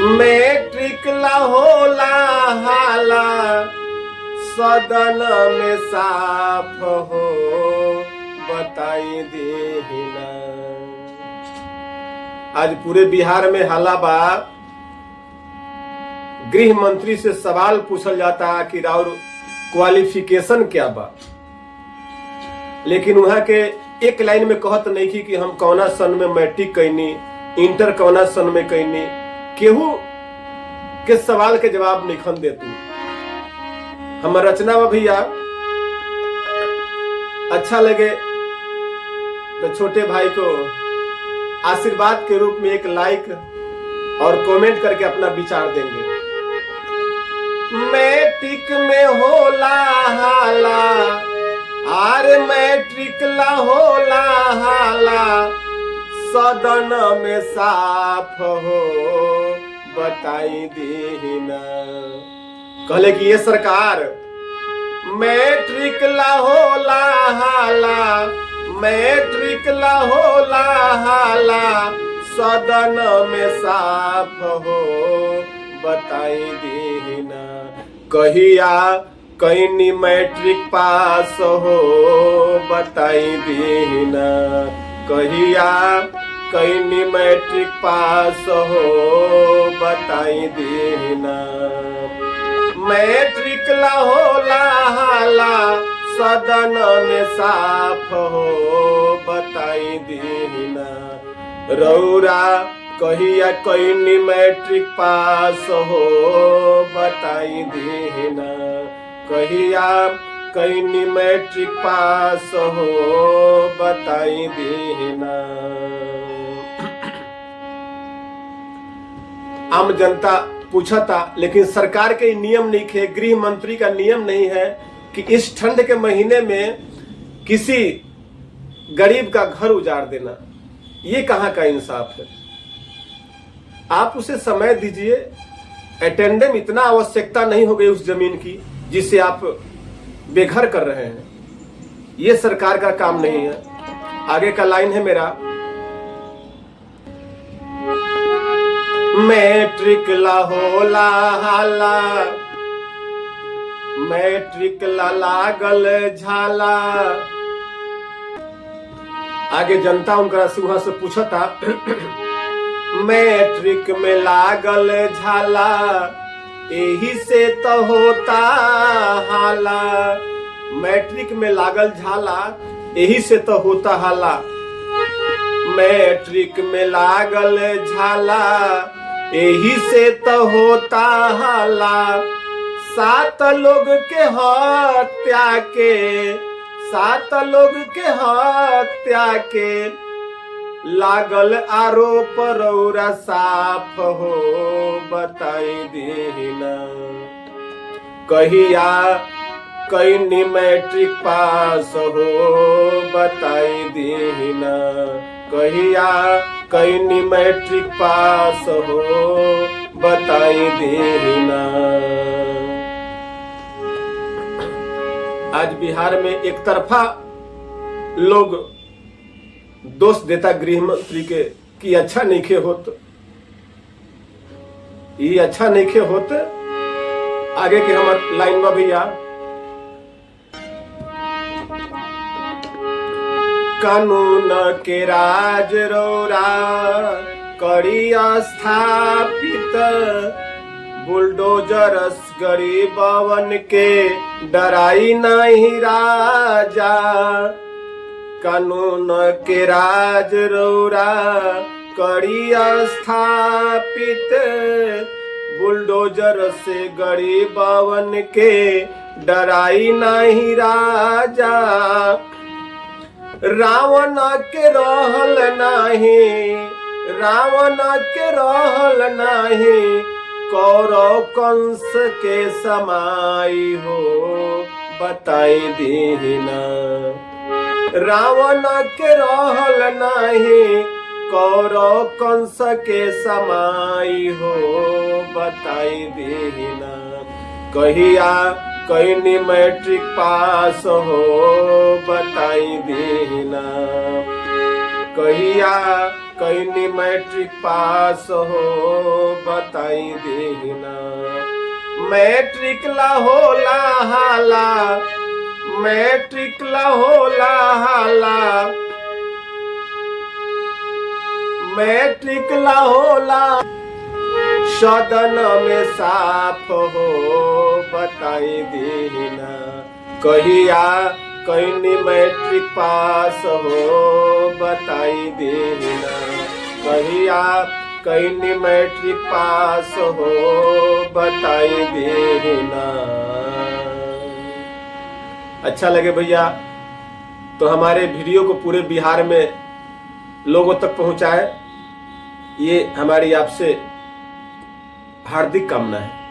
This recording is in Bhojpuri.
मैट्रिक ला होला हाला सदन में साफ हो बताई देहिना। आज पूरे बिहार में हाला बा। गृह मंत्री से सवाल पूछल जाता है कि राउर क्वालिफिकेशन क्या बा, लेकिन वहां के एक लाइन में कहत नहीं कि हम कौना सन में मैट्रिक कैनी, इंटर कौना सन में कैनी। केहू के सवाल के जवाब नहीं खन देतू। हमार रचना में भैया अच्छा लगे तो छोटे भाई को आशीर्वाद के रूप में एक लाइक और कमेंट करके अपना विचार देंगे। मैट्रिक में होला हाला, आरे मैट्रिक ला होला हाला सदन में साफ हो बताई देहिना। कहले कि ये सरकार मैट्रिक ला होला हाला, मैट्रिक ला होला हाला सदन में साफ हो बताई देहिना। कहिया कैनी मैट्रिक पास हो बताई देहिना। कहिया कैनी मैट्रिक पास हो बताई देहिना। मैट्रिक ला होला हाला सदन में साफ हो बताई देहिना। रौरा कहिया कैनी मैट्रिक पास हो बताई देहिना। कहिया कैनी मैट्रिक पास हो बताई देहिना। आम जनता पूछा था, लेकिन सरकार के नियम नहीं है, गृह मंत्री का नियम नहीं है कि इस ठंड के महीने में किसी गरीब का घर उजाड़ देना। ये कहाँ का इंसाफ है? आप उसे समय दीजिए। अटेंडेंस इतना आवश्यकता नहीं हो गई उस जमीन की जिसे आप बेघर कर रहे हैं। ये सरकार का काम नहीं है। आगे का लाइन है मेरा, मैट्रिक ला होला हाला, मैट्रिक ला लागल झाला। आगे जनता उनका सुहा से पूछा था मैट्रिक में लागल झाला यही से तो होता हाला। मैट्रिक में लागल झाला यही से तो होता हाला। मैट्रिक में लागल झाला यही से तो होता हाला। 7 लोग के हत्या के, 7 लोग के हत्या के लागल आरोप रौरा साफ हो बताई देहिना। कहिया कैनी मैट्रिक पास हो बताई देहिना। कहिया कैनी मैट्रिक पास हो बताई देहिना। आज बिहार में एक तरफा लोग दोष देता गृह मंत्री के कि अच्छा नहीं खे होत, ये अच्छा नहीं खे होत। आगे के हमार लाइन में भैया, कानून के राज रौरा करी स्थापित, बुलडोजर गरीबवन के डराई नहीं राजा। कानून के राज रौरा करी स्थापित, बुलडोजर से गरीबवन के डराई नहीं राजा। रावण के रहल नहीं, रावण के रहल नहीं, कौरव कंस के समाई हो बताई देहिना। रावण के रहल नहीं, कौरव कंस के समाई हो बताई देहिना। कहिया कैनी मैट्रिक पास हो बताई देहिना। कहिया कहीं मैट्रिक पास हो बताई देना। मैट्रिक ला होला हाला, मैट्रिक ला होला हाला, मैट्रिक ला होला सदन में साफ हो बताई देना। कहिया कहीं मैट्रिक पास हो बताई देना। कहिया कहीं मैट्रिक पास हो बताई देना। अच्छा लगे भैया तो हमारे वीडियो को पूरे बिहार में लोगों तक पहुंचाए, ये हमारी आपसे हार्दिक कामना है।